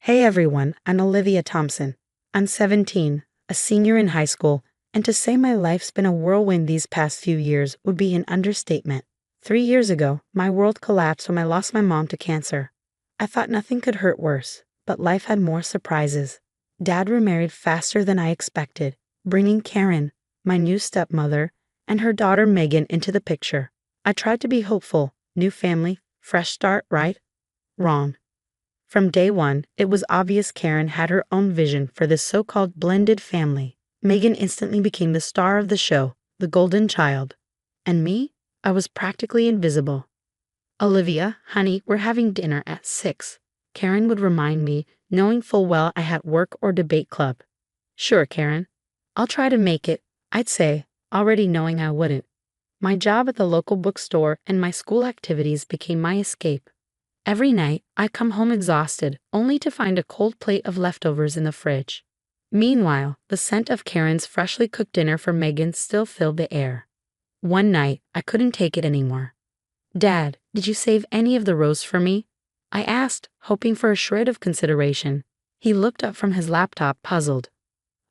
Hey everyone, I'm Olivia Thompson. I'm 17, a senior in high school, and to say my life's been a whirlwind these past few years would be an understatement. 3 years ago, my world collapsed when I lost my mom to cancer. I thought nothing could hurt worse, but life had more surprises. Dad remarried faster than I expected, bringing Karen, my new stepmother, and her daughter Megan into the picture. I tried to be hopeful, new family, fresh start, right? Wrong. From day one, it was obvious Karen had her own vision for this so-called blended family. Megan instantly became the star of the show, the golden child. And me? I was practically invisible. Olivia, honey, we're having dinner at 6. Karen would remind me, knowing full well I had work or debate club. Sure, Karen. I'll try to make it, I'd say, already knowing I wouldn't. My job at the local bookstore and my school activities became my escape. Every night, I come home exhausted, only to find a cold plate of leftovers in the fridge. Meanwhile, the scent of Karen's freshly cooked dinner for Megan still filled the air. One night, I couldn't take it anymore. Dad, did you save any of the roast for me? I asked, hoping for a shred of consideration. He looked up from his laptop, puzzled.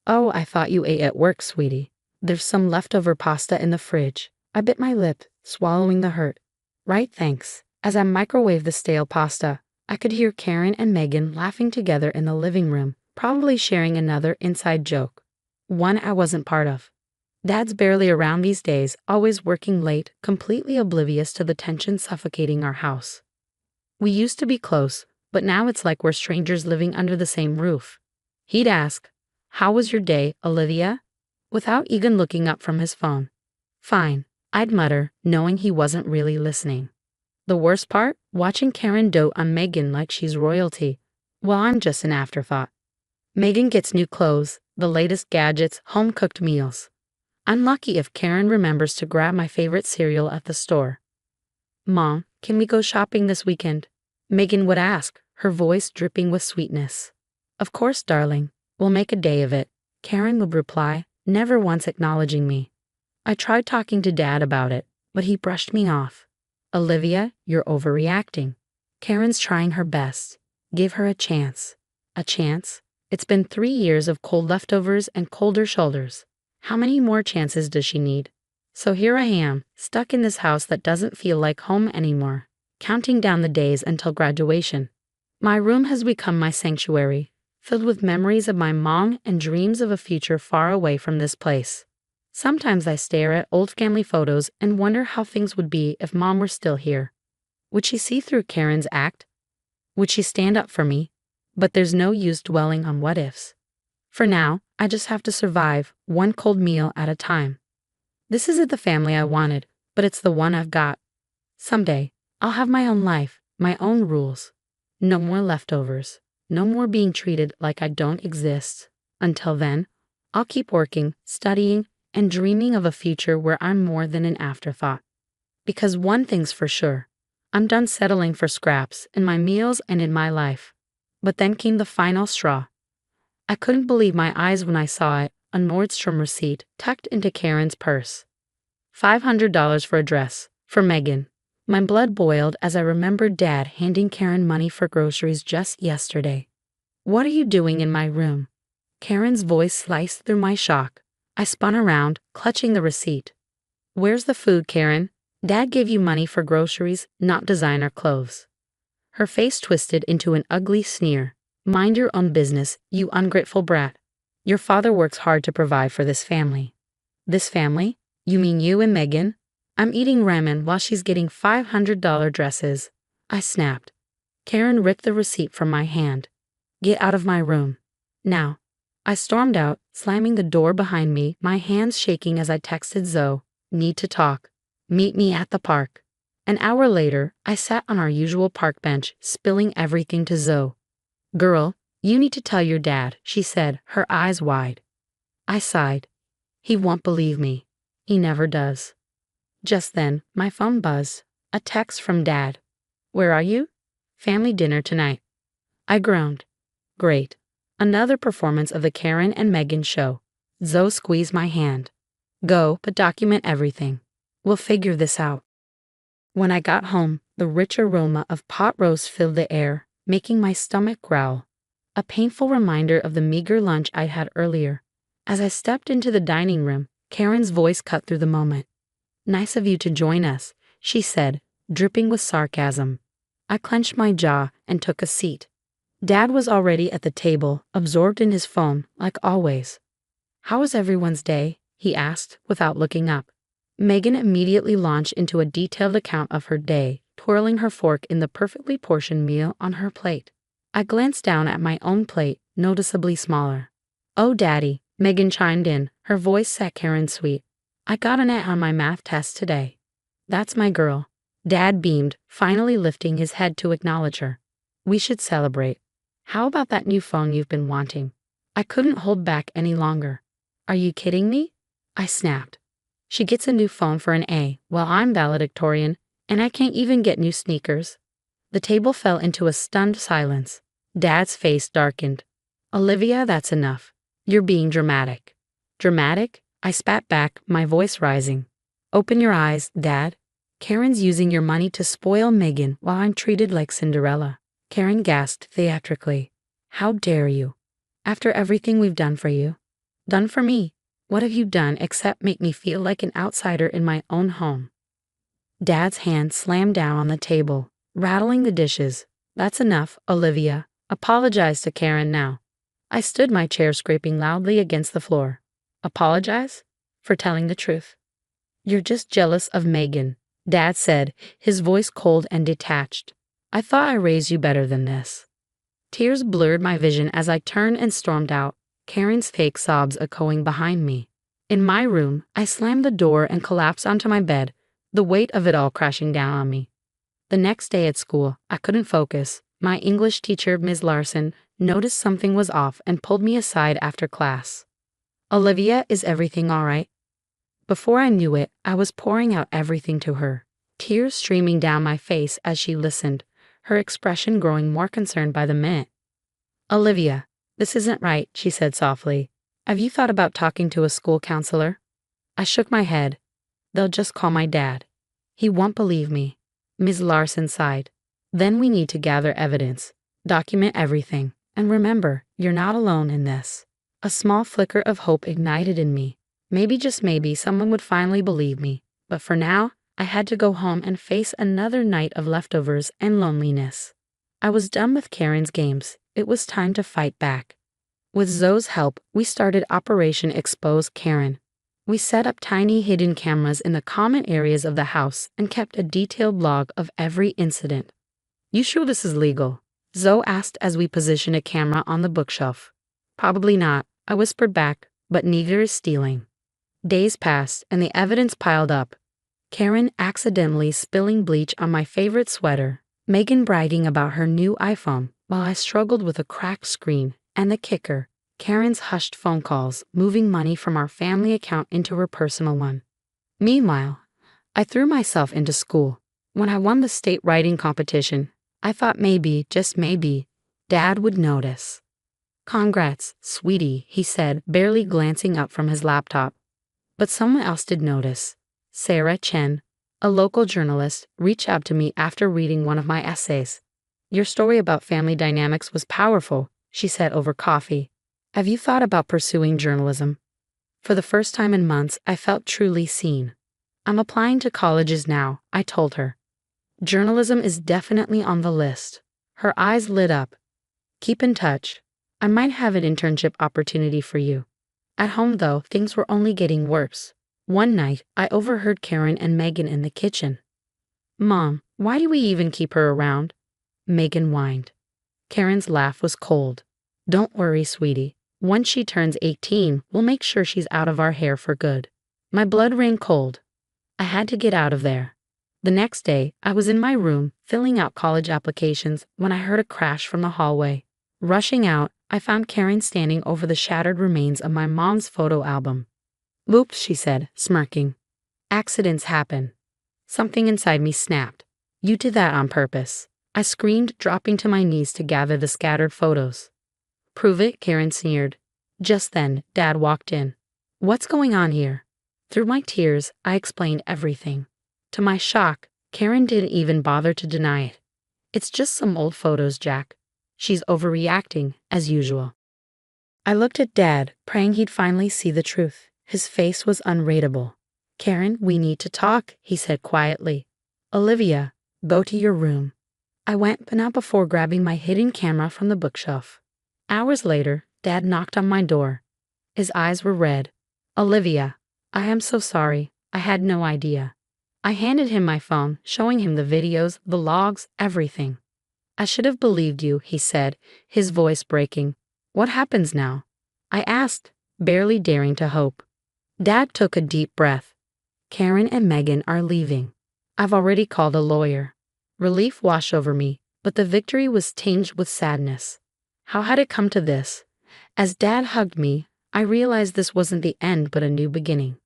Oh, I thought you ate at work, sweetie. There's some leftover pasta in the fridge. I bit my lip, swallowing the hurt. Right, thanks. As I microwaved the stale pasta, I could hear Karen and Megan laughing together in the living room, probably sharing another inside joke. One I wasn't part of. Dad's barely around these days, always working late, completely oblivious to the tension suffocating our house. We used to be close, but now it's like we're strangers living under the same roof. He'd ask, "How was your day, Olivia?" without even looking up from his phone. Fine, I'd mutter, knowing he wasn't really listening. The worst part? Watching Karen dote on Megan like she's royalty, while I'm just an afterthought. Megan gets new clothes, the latest gadgets, home-cooked meals. I'm lucky if Karen remembers to grab my favorite cereal at the store. Mom, can we go shopping this weekend? Megan would ask, her voice dripping with sweetness. Of course, darling. We'll make a day of it, Karen would reply, never once acknowledging me. I tried talking to Dad about it, but he brushed me off. Olivia, you're overreacting. Karen's trying her best. Give her a chance. A chance? It's been 3 years of cold leftovers and colder shoulders. How many more chances does she need? So here I am, stuck in this house that doesn't feel like home anymore, counting down the days until graduation. My room has become my sanctuary, filled with memories of my mom and dreams of a future far away from this place. Sometimes I stare at old family photos and wonder how things would be if Mom were still here. Would she see through Karen's act? Would she stand up for me? But there's no use dwelling on what ifs. For now, I just have to survive, one cold meal at a time. This isn't the family I wanted, but it's the one I've got. Someday, I'll have my own life, my own rules. No more leftovers. No more being treated like I don't exist. Until then, I'll keep working, studying, and dreaming of a future where I'm more than an afterthought. Because one thing's for sure, I'm done settling for scraps in my meals and in my life. But then came the final straw. I couldn't believe my eyes when I saw it, a Nordstrom receipt tucked into Karen's purse. $500 for a dress, for Megan. My blood boiled as I remembered Dad handing Karen money for groceries just yesterday. What are you doing in my room? Karen's voice sliced through my shock. I spun around, clutching the receipt. Where's the food, Karen? Dad gave you money for groceries, not designer clothes. Her face twisted into an ugly sneer. Mind your own business, you ungrateful brat. Your father works hard to provide for this family. This family? You mean you and Megan? I'm eating ramen while she's getting $500 dresses. I snapped. Karen ripped the receipt from my hand. Get out of my room. Now. I stormed out, slamming the door behind me, my hands shaking as I texted Zoe, "Need to talk. Meet me at the park." An hour later, I sat on our usual park bench, spilling everything to Zoe. "Girl, you need to tell your dad," she said, her eyes wide. I sighed. He won't believe me. He never does. Just then, my phone buzzed. A text from Dad. "Where are you?" "Family dinner tonight." I groaned. Great. Another performance of the Karen and Megan show. Zoe squeezed my hand. Go, but document everything. We'll figure this out. When I got home, the rich aroma of pot roast filled the air, making my stomach growl. a painful reminder of the meager lunch I'd had earlier. As I stepped into the dining room, Karen's voice cut through the moment. "Nice of you to join us," she said, dripping with sarcasm. I clenched my jaw and took a seat. Dad was already at the table, absorbed in his phone, like always. "How was everyone's day?" he asked, without looking up. Megan immediately launched into a detailed account of her day, twirling her fork in the perfectly portioned meal on her plate. I glanced down at my own plate, noticeably smaller. "Oh, Daddy," Megan chimed in, her voice saccharine sweet. "I got an A on my math test today." "That's my girl." Dad beamed, finally lifting his head to acknowledge her. "We should celebrate. How about that new phone you've been wanting?" I couldn't hold back any longer. "Are you kidding me?" I snapped. "She gets a new phone for an A, while I'm valedictorian, and I can't even get new sneakers." The table fell into a stunned silence. Dad's face darkened. "Olivia, that's enough. You're being dramatic." "Dramatic?" I spat back, my voice rising. "Open your eyes, Dad. Karen's using your money to spoil Megan while I'm treated like Cinderella." Karen gasped theatrically. "How dare you? After everything we've done for you." "Done for me? What have you done except make me feel like an outsider in my own home?" Dad's hand slammed down on the table, rattling the dishes. "That's enough, Olivia. Apologize to Karen now." I stood my chair, scraping loudly against the floor. "Apologize? For telling the truth." "You're just jealous of Megan," Dad said, his voice cold and detached. "I thought I raised you better than this." Tears blurred my vision as I turned and stormed out, Karen's fake sobs echoing behind me. In my room, I slammed the door and collapsed onto my bed, the weight of it all crashing down on me. The next day at school, I couldn't focus. My English teacher, Ms. Larson, noticed something was off and pulled me aside after class. "Olivia, is everything all right?" Before I knew it, I was pouring out everything to her, tears streaming down my face as she listened, her expression growing more concerned by the minute. "Olivia, this isn't right," she said softly. "Have you thought about talking to a school counselor?" I shook my head. "They'll just call my dad. He won't believe me." Ms. Larson sighed. "Then we need to gather evidence, document everything, and remember, you're not alone in this." A small flicker of hope ignited in me. Maybe, just maybe, someone would finally believe me. But for now, I had to go home and face another night of leftovers and loneliness. I was done with Karen's games. It was time to fight back. With Zoe's help, we started Operation Expose Karen. We set up tiny hidden cameras in the common areas of the house and kept a detailed log of every incident. "You sure this is legal?" Zoe asked as we positioned a camera on the bookshelf. "Probably not," I whispered back, "but neither is stealing." Days passed and the evidence piled up. Karen accidentally spilling bleach on my favorite sweater, Megan bragging about her new iPhone while I struggled with a cracked screen, and the kicker, Karen's hushed phone calls moving money from our family account into her personal one. Meanwhile, I threw myself into school. When I won the state writing competition, I thought maybe, just maybe, Dad would notice. "Congrats, sweetie," he said, barely glancing up from his laptop. But someone else did notice. Sarah Chen, a local journalist, reached out to me after reading one of my essays. "Your story about family dynamics was powerful," she said over coffee. "Have you thought about pursuing journalism?" For the first time in months, I felt truly seen. "I'm applying to colleges now," I told her. "Journalism is definitely on the list." Her eyes lit up. "Keep in touch. I might have an internship opportunity for you." At home, though, things were only getting worse. One night, I overheard Karen and Megan in the kitchen. "Mom, why do we even keep her around?" Megan whined. Karen's laugh was cold. "Don't worry, sweetie. Once she turns 18, we'll make sure she's out of our hair for good." My blood ran cold. I had to get out of there. The next day, I was in my room, filling out college applications, when I heard a crash from the hallway. Rushing out, I found Karen standing over the shattered remains of my mom's photo album. "Oops," she said, smirking. "Accidents happen." Something inside me snapped. "You did that on purpose." I screamed, dropping to my knees to gather the scattered photos. "Prove it," Karen sneered. Just then, Dad walked in. "What's going on here?" Through my tears, I explained everything. To my shock, Karen didn't even bother to deny it. "It's just some old photos, Jack." She's overreacting, as usual. I looked at Dad, praying he'd finally see the truth. His face was unreadable. Karen, we need to talk, he said quietly. Olivia, go to your room. I went, but not before grabbing my hidden camera from the bookshelf. Hours later, Dad knocked on my door. His eyes were red. Olivia, I am so sorry. I had no idea. I handed him my phone, showing him the videos, the logs, everything. I should have believed you, he said, his voice breaking. What happens now? I asked, barely daring to hope. Dad took a deep breath. Karen and Megan are leaving. I've already called a lawyer. Relief washed over me, but the victory was tinged with sadness. How had it come to this? As Dad hugged me, I realized this wasn't the end but a new beginning.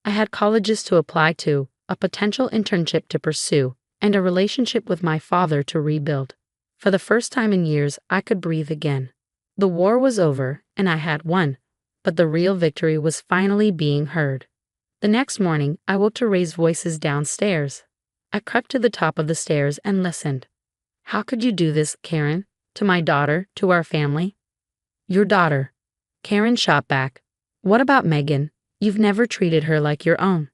I had colleges to apply to, a potential internship to pursue, and a relationship with my father to rebuild. For the first time in years, I could breathe again. The war was over, and I had won, but the real victory was finally being heard. The next morning, I woke to raised voices downstairs. I crept to the top of the stairs and listened. How could you do this, Karen? To my daughter, to our family? Your daughter. Karen shot back. What about Megan? You've never treated her like your own.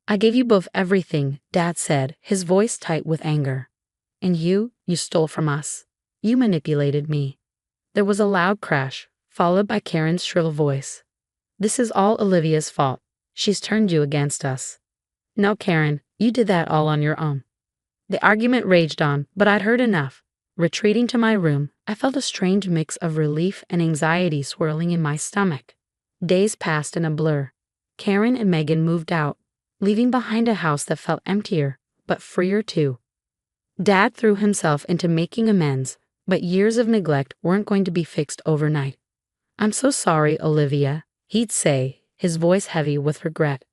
I gave you both everything, Dad said, his voice tight with anger. And you stole from us. You manipulated me. There was a loud crash, followed by Karen's shrill voice. This is all Olivia's fault. She's turned you against us. No, Karen, you did that all on your own. The argument raged on, but I'd heard enough. Retreating to my room, I felt a strange mix of relief and anxiety swirling in my stomach. Days passed in a blur. Karen and Megan moved out, leaving behind a house that felt emptier, but freer too. Dad threw himself into making amends, but years of neglect weren't going to be fixed overnight. I'm so sorry, Olivia, he'd say, his voice heavy with regret.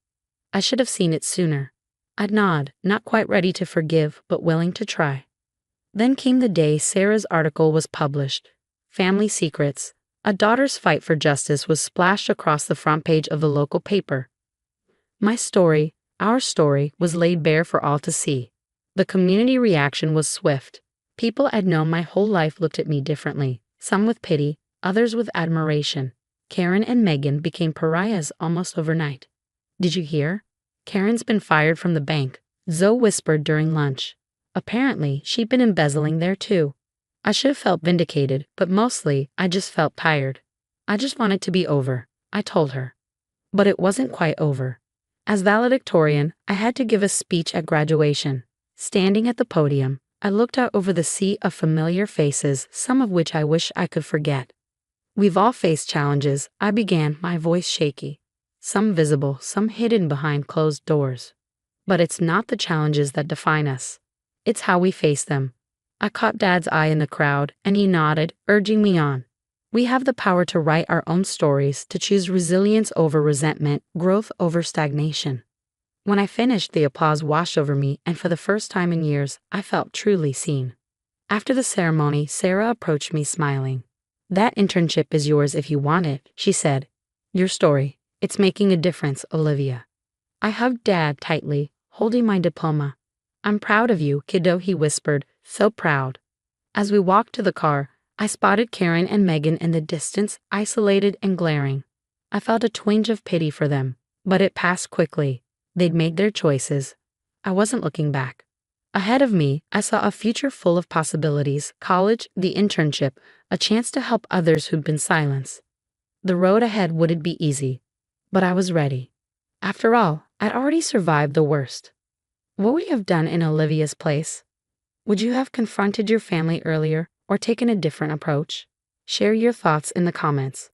I should have seen it sooner. I'd nod, not quite ready to forgive, but willing to try. Then came the day Sarah's article was published. Family Secrets. A daughter's fight for justice was splashed across the front page of the local paper. My story, our story, was laid bare for all to see. The community reaction was swift. People I'd known my whole life looked at me differently, some with pity, others with admiration. Karen and Megan became pariahs almost overnight. Did you hear? Karen's been fired from the bank, Zoe whispered during lunch. Apparently, she'd been embezzling there too. I should have felt vindicated, but mostly, I just felt tired. I just wanted to be over, I told her. But it wasn't quite over. As valedictorian, I had to give a speech at graduation. Standing at the podium, I looked out over the sea of familiar faces, some of which I wish I could forget. We've all faced challenges, I began, my voice shaky. Some visible, some hidden behind closed doors. But it's not the challenges that define us. It's how we face them. I caught Dad's eye in the crowd, and he nodded, urging me on. We have the power to write our own stories, to choose resilience over resentment, growth over stagnation. When I finished, the applause washed over me, and for the first time in years, I felt truly seen. After the ceremony, Sarah approached me smiling. That internship is yours if you want it, she said. Your story. It's making a difference, Olivia. I hugged Dad tightly, holding my diploma. I'm proud of you, kiddo, he whispered, so proud. As we walked to the car, I spotted Karen and Megan in the distance, isolated and glaring. I felt a twinge of pity for them, but it passed quickly. They'd made their choices. I wasn't looking back. Ahead of me, I saw a future full of possibilities, college, the internship, a chance to help others who'd been silenced. The road ahead wouldn't be easy, but I was ready. After all, I'd already survived the worst. What would you have done in Olivia's place? Would you have confronted your family earlier or taken a different approach? Share your thoughts in the comments.